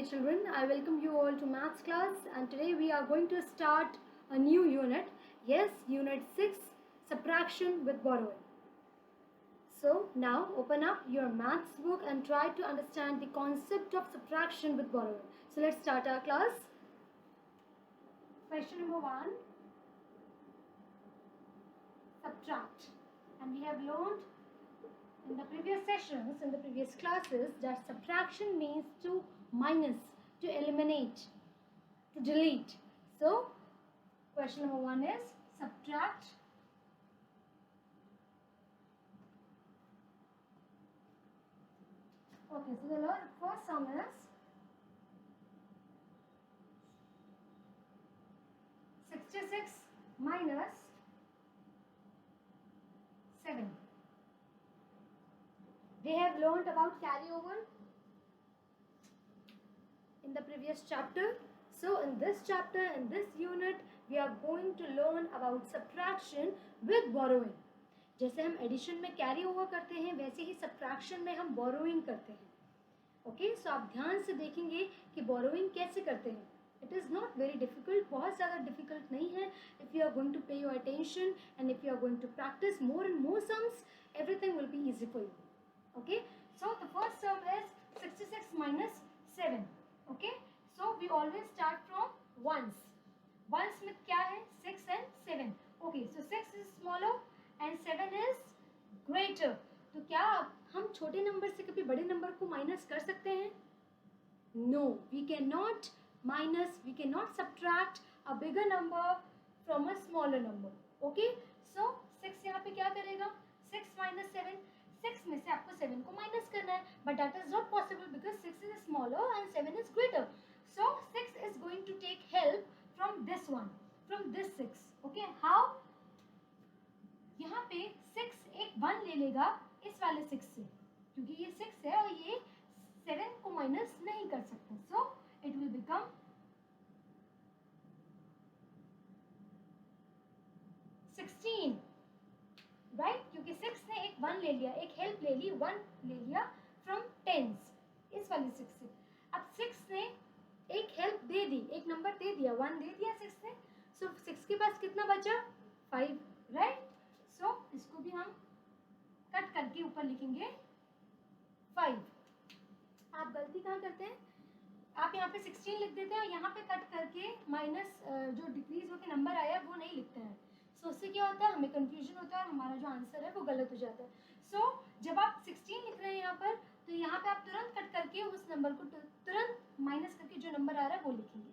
children, I welcome you all to maths class, and today we are going to start a new unit. Yes, unit 6, subtraction with borrowing. So now open up your maths book and try to understand the concept of subtraction with borrowing. So let's start our class. Question number 1, subtract. And we have learned in the previous sessions, in the previous classes, that subtraction means to minus, to eliminate, to delete. So, question number 1 is subtract. Okay, so the first sum is 66 minus 7. We have learned about carryover in the previous chapter. So in this chapter, in this unit, we are going to learn about subtraction with borrowing. जैसे हम addition में carry over करते हैं, वैसे ही subtraction में हम borrowing करते हैं. ओके, सो आप ध्यान से देखेंगे कि बोरोइंग कैसे करते हैं. It is not very difficult, बहुत ज़्यादा डिफिकल्ट नहीं है. If you are going to pay your attention and if you are going to practice more and more sums, everything will be easy for you. Okay, so the first sum is 66 minus 7. Okay, so we always start from ones. Ones में क्या है? 6 and 7. Okay, so 6 is smaller and 7 is greater. तो क्या हम छोटे number से कभी बड़े नंबर को माइनस कर सकते हैं? No, we cannot minus, we cannot subtract a bigger number from a smaller number. Okay, so 6 यहाँ पे क्या करेगा? 6 minus 7. 6 में से आपको 7 को माइनस करना है, but that is not possible because 6 is smaller and 7 is greater. So 6 is going to take help from this one, from this 6. Okay, how? यहाँ पे 6 एक 1 ले लेगा इस वाले 6 से, क्योंकि ये 6 है और ये 7 को माइनस नहीं कर सकता. So it will become 16. Right, क्योंकि 6 ने एक 1 ले लिया, एक हेल्प ले ली, 1 ले लिया फ्रॉम टेंस इस वाली 6 से. अब 6 ने एक हेल्प दे दी, एक नंबर दे दिया, 1 दे दिया 6 ने. सो 6 के पास कितना बचा? 5. राइट, सो इसको भी हम कट करके ऊपर लिखेंगे 5. आप गलती कहाँ करते हैं? आप यहाँ पे 16 लिख देते हैं और यहाँ पे कट करके माइनस जो डिक्रीज होकर नंबर आया वो नहीं लिखते हैं. सो उससे क्या होता है? हमें कंफ्यूजन होता है और हमारा जो आंसर है वो गलत हो जाता है. सो जब आप 16 लिख रहे हैं यहाँ पर, तो यहाँ पे आप तुरंत कट करके उस नंबर को तुरंत माइनस करके जो नंबर आ रहा है वो लिखेंगे.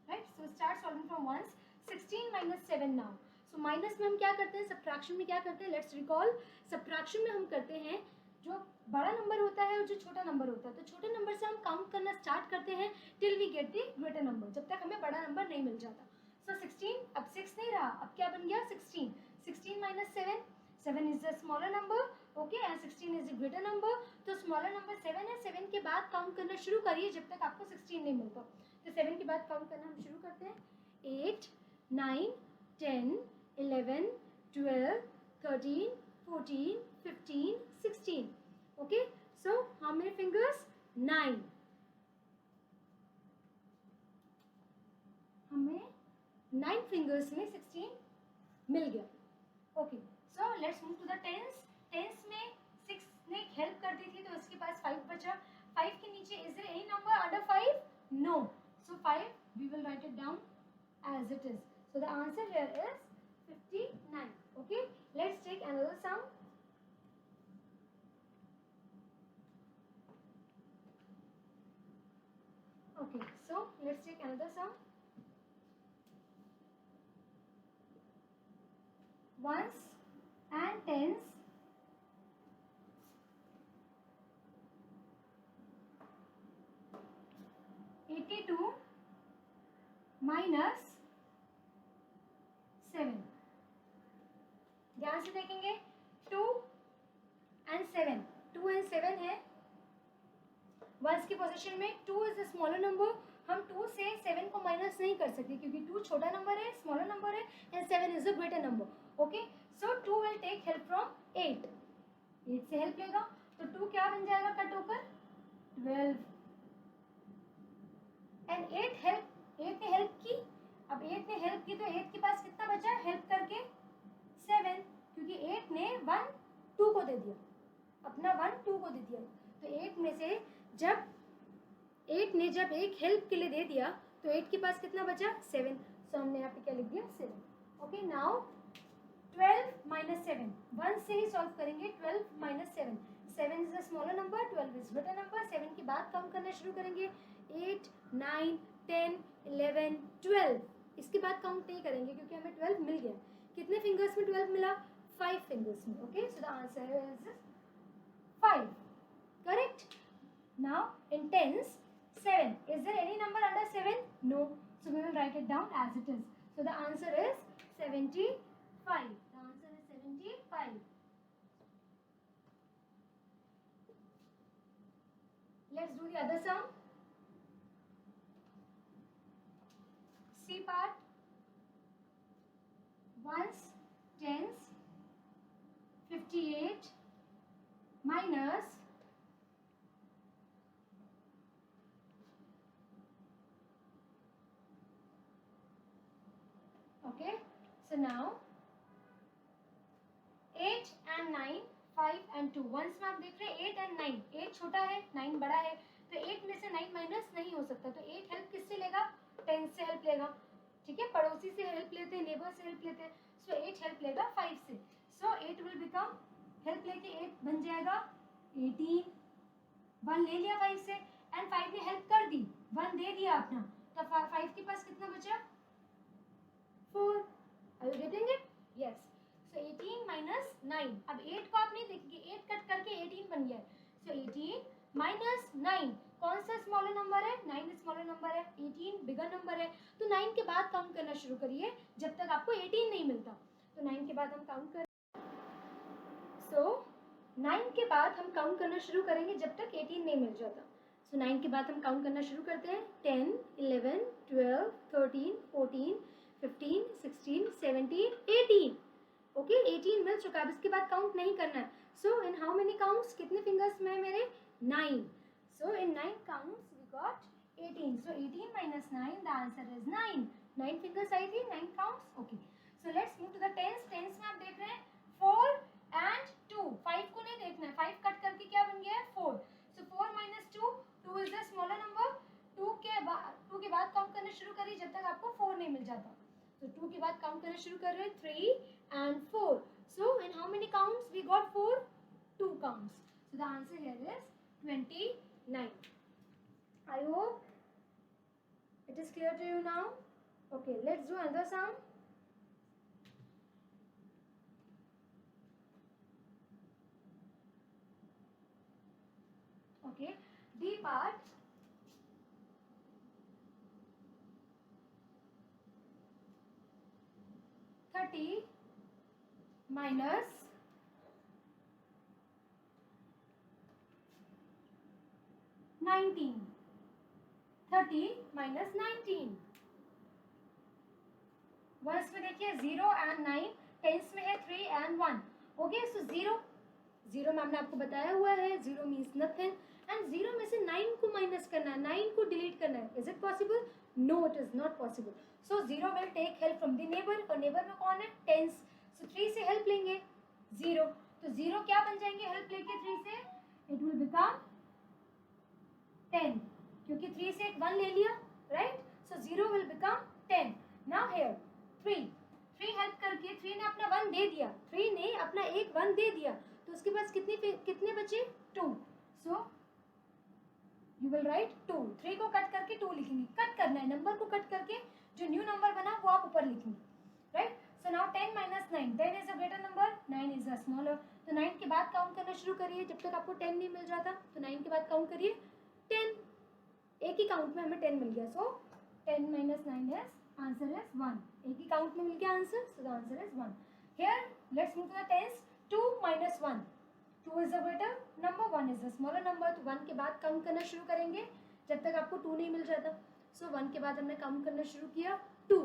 Right, so start solving from ones. 16 minus 7 now. So minus में हम क्या करते हैं? सब्ट्रैक्शन में क्या करते हैं? Let's recall. सब्ट्रैक्शन में हम करते हैं जो बड़ा नंबर होता है और जो छोटा नंबर होता है, तो छोटे नंबर से हम काउंट करना स्टार्ट करते हैं till we get the greater number, जब तक हमें बड़ा नंबर नहीं मिल जाता. So 16, अब 6 नहीं रहा, अब क्या बन गया? 16. 16 minus 7. 7 is the smaller number, okay, and 16 is the greater number. तो smaller number 7 है. 7 के बाद काउंट करना शुरू करिए जब तक आपको 16 नहीं मिलता. तो 7 के बाद काउंट करना हम शुरू करते हैं. 8, 9, 10, 11, 12, 13, 14, 15, 16. Okay, so how many fingers? 9. हमें 9 फिंगर्स में 16 मिल गया. Okay, so let's move to the tense. Tense में 6 ने हेल्प कर दी थी तो उसके पास 5 बचा. 5 के नीचे is there any number under 5? No. So 5 we will write it down as it is. So the answer here is 59. Okay, let's take another sum. Okay, so let's take another sum. Ones and tens. (82 minus 7. ध्यान से देखेंगे. 2 and 7. 2 and 7 है. Once की position में 2 is the smaller number. हम 2 से 7 को minus नहीं कर सकते क्योंकि 2 छोटा नंबर है, स्मॉलर नंबर है, and 7 is the greater number. Okay, so 2 will take help from 8. 8 से हेल्प लेगा तो 2 क्या बन जाएगा कट होकर? 12. हेल्प की तो 8 के पास कितना बचा हेल्प करके 7, क्योंकि 8 ने 1 2 को दे दिया, अपना 1 2 को दे दिया। तो 8 में से जब 8 ने जब एक हेल्प के लिए दे दिया तो 8 के पास कितना बचा 7। सो हमने यहाँ पे क्या लिख दिया 7। ओके, नाउ 12 minus 7, 1 से ही सॉल्व करेंगे। 12 minus 7, 7 is a smaller number, 12 is greater number. 7 के बाद काउंट करना शुरू करेंगे 8 9 10 11 12। इसके बाद काउंट नहीं करेंगे क्योंकि हमें 12 मिल गया। कितने फिंगर्स में 12 मिला 5 फिंगर्स में। Okay, so the answer is 5, correct. Now in tens 7, is there any number under 7? No, so we will write it down as it is. So the answer is 75. The answer is 75. Let's do the other sum. C part. Ones, tens, 58 minus okay, so now 8 and 9, 5 and 2। Once में आप देख रहे हैं 8 and 9, 8 छोटा है 9 बड़ा है, तो 8 में से 9 माइनस नहीं हो सकता, तो 8 हेल्प किससे लेगा 10 से हेल्प लेगा। ठीक है, पड़ोसी से हेल्प लेते हैं, नेबर से हेल्प लेते हैं, सो 8 हेल्प लेगा 5 से। सो 8 विल बिकम, हेल्प लेके 8 बन जाएगा 18, 1 ले लिया 5 से एंड 5 ने हेल्प कर दी, 1 दे दिया अपना, तो 5 के पास कितना बचा 4। Are you getting it? Yes. So 18 minus 9, अब 8 को आप नहीं देखेंगे, 8 कट करके 18 बन गया है। सो 18 माइनस 9, कौन सा स्मॉलर नंबर है 9 स्मॉलर नंबर है, 18 बिगर नंबर है, तो 9 के बाद काउंट करना शुरू करिए जब तक आपको 18 नहीं मिलता। तो 9 के बाद हम काउंट करें, सो 9 के बाद हम काउंट करना शुरू करेंगे जब तक 18 नहीं मिल जाता। सो 9 के बाद हम काउंट करना शुरू करते हैं 10 11 12 13 14 15 16 17 18। ओके, 18 मिल चुका, अब इसके बाद काउंट नहीं करना है। So in how many counts, कितने फिंगर्स में है मेरे 9। So in 9 counts we got 18। So 18 minus 9, the answer is 9। 9 fingers I थी, 9 counts. Okay, so let's move to the tense. Tense में आप देख रहे हैं 4 एंड 2, 5 को नहीं देखना है, 5 कट करके क्या बन गया है 4। सो 4 minus 2, 2 is the smaller number, 2 के बाद काउंट करना शुरू करिए जब तक आपको 4 नहीं मिल जाता। तो 2 के बाद काउंट करना शुरू कर रहे हैं 3 and 4। So in how many counts we got 4? 2 counts. So the answer here is 29. I hope it is clear to you now. Okay, let's do another sum. Okay, D part. minus 19, 30 minus 19। Verse में देखिए 0 and 9, tense में है 3 and 1। Okay, सो 0 में हमने आपको बताया हुआ है 0 मीन्स नथिंग, एंड 0 में से 9 को माइनस करना है, 9 को डिलीट करना है। Is it possible? No, it is not possible. So 0 will take help from the neighbour, और नेबर में कौन है टेंस, सो 3 से हेल्प लेंगे 0, तो 0 क्या बन जाएंगे हेल्प लेके 3 से, इट विल बिकम 10, क्योंकि 3 से एक 1 ले लिया, right. So 0 will become 10। Now here 3 help करके 3 ने अपना 1 दे दिया, 3 ने अपना एक 1 दे दिया, तो उसके पास कितने बचे 2। सो यू विल राइट 2, 3 को कट करके 2 लिखेंगे, कट करना है नंबर को, कट करके जो न्यू नंबर बना वो आप ऊपर लिखेंगे, right. So now 10 minus 9, 10 is a greater number, 9 is a smaller. तो 9 के बाद काउंट करना शुरू करिए जब तक आपको 10 नहीं मिल जाता, तो 9 के बाद काउंट करिए 10, एक ही काउंट में हमें 10 मिल गया, सो 10 minus 9 is answer is 1, एक ही काउंट में मिल गया answer, so the answer is 1। Here let's move to the tens। 2 minus 1, 2 is a greater number, 1 is a smaller number, तो 1 के बाद काउंट करना शुरू करेंगे जब तक आपको 2 नहीं मिल जाता। सो 1 के बाद हमने काउंट करना शुरू किया 2,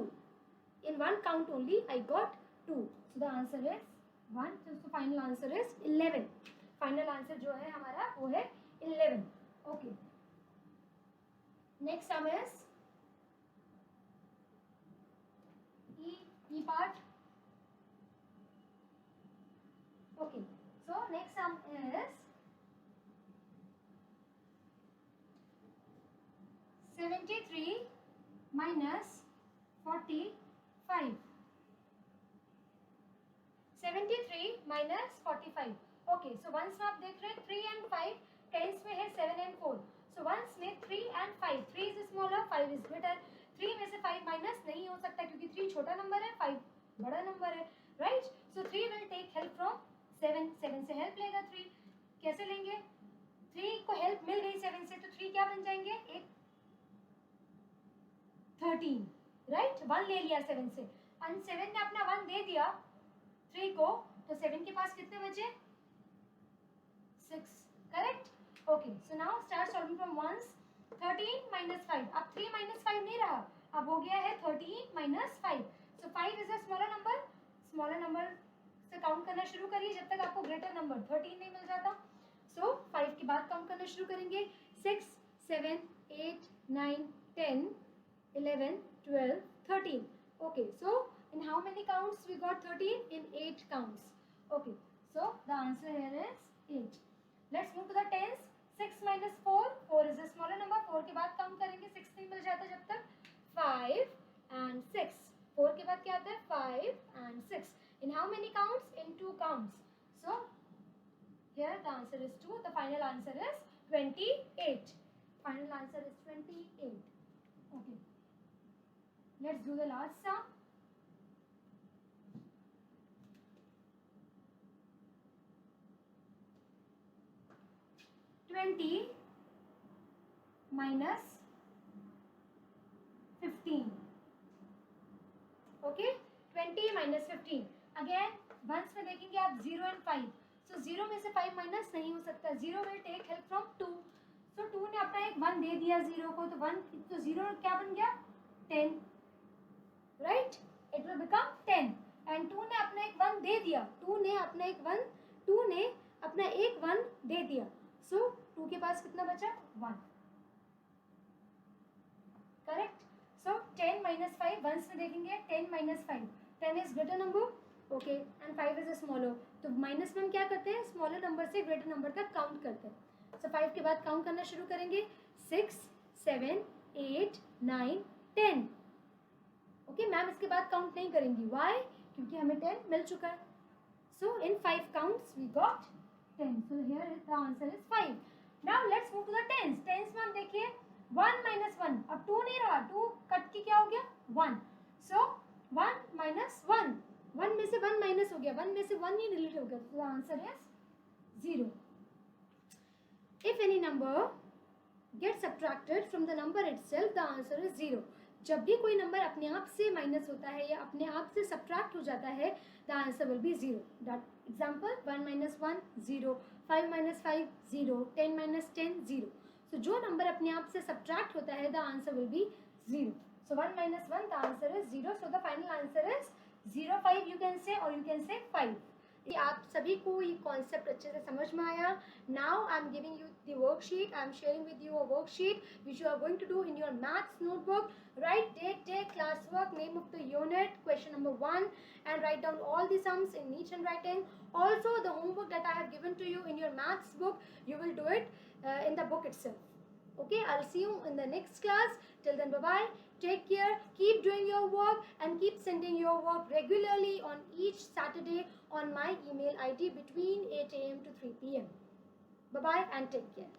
in one count only I got 2, so the answer is 1, so final answer is 11। Final answer जो है हमारा वो है 11। Okay, next sum is 73 minus 45. 73 minus 45. Okay, so ones में आप देख रहे हैं 3 and 5, टेंस में है 7 and 4. सो वंस में 3 and 5, 3 is smaller, 5 is greater. 3 में से 5 माइनस नहीं हो सकता क्योंकि 3 छोटा नंबर है, 5 बड़ा नंबर है, right. So 3 will take help from 7. 7 से हेल्प लेगा 3. कैसे लेंगे? 3 को हेल्प मिल गई 7 से, तो 3 क्या बन जाएंगे? एक 13, राइट. 1 ले लिया 7 से, और 7 ने अपना 1 दे दिया 3 को, तो 7 के पास कितने बचे? 6, correct. Okay, so now start solving from ones. 13 minus 5. अब 3 minus 5 नहीं रहा, अब हो गया है 13 minus 5. So 5 is a smaller number. Smaller number से काउंट करना शुरू करिए जब तक आपको ग्रेटर नंबर 13 नहीं मिल जाता. सो 5 के बाद काउंट करना शुरू करेंगे. 6, 7, 8, 9, 10, 11, 12, 13. Okay, so in how many counts we got 13? In 8 counts. Okay, so the answer here is 8. Let's move to the tens. 6 minus 4. 4 is a smaller number. 4 के बाद काउंट करेंगे. 6 नहीं मिल जाता जब तक. 5 and 6. 4 के बाद क्या आता है? 5 and 6. In how many counts? In 2 counts. So here the answer is 2. The final answer is 28. Final answer is 28. Okay. Let's do the last sum. Twenty minus 15. Okay, 20 minus 15. Again, once में देखेंगे आप 0 and 5. So 0 में से 5 minus नहीं हो सकता. 0 will take help from 2. So 2 ने अपना एक 1 दे दिया 0 को, तो 1, तो 0 क्या बन गया? 10. Right, it will become 10. And 2 ने अपना एक 1 दे दिया. 2 ने अपना एक 1 दे दिया. सो 2 के पास कितना बचा? 1. करेक्ट. सो 10 minus 5. वंस में देखेंगे 10 minus 5. 10 is greater number. Okay, and 5 is smaller. तो माइनस में हम क्या करते हैं? स्मॉलर नंबर से ग्रेटर नंबर तक काउंट करते हैं. सो 5 के बाद काउंट करना शुरू करेंगे. 6, 7, 8, 9, 10. ओके, मैम इसके बाद काउंट नहीं करेंगी. वाई? क्योंकि हमें 10 मिल चुका है. So in 5 counts we got 10. So here the answer is 5. Now let's move to the tense. Tense में हम देखिए 1 minus 1. अब 2 नहीं रहा, 2 कट के क्या हो गया? 1. सो 1 minus 1. 1 में से 1 माइनस हो गया, 1 में से 1 ही डिलीट हो गया. तो the answer is 0. If any number get subtracted from the number itself, the answer is 0. जब भी कोई नंबर अपने आप से माइनस होता है या अपने आप से सब्ट्रैक्ट हो जाता है, the answer will be 0. That example 1 minus 1 0, 5 minus 5 0, 10 minus 10 0. सो जो नंबर अपने आप से सब्ट्रैक्ट होता है, the answer will be 0. So 1 minus 1, the answer is 0. So the final answer is 0, 5 you can say, और यू कैन से 5. आप सभी को ये कॉन्सेप्ट अच्छे से समझ में आया. Now I am giving you the worksheet. I am sharing with you a worksheet which you are going to do in your maths notebook. Write date, day, classwork, name of the unit, question number 1, and write down all the sums in each handwriting. Also, the homework that I have given to you in your maths book, you will do it in the book itself. Okay, I'll see you in the next class. Till then, bye-bye. Take care. Keep doing your work and keep sending your work regularly on each Saturday on my email ID between 8 a.m. to 3 p.m. Bye-bye and take care.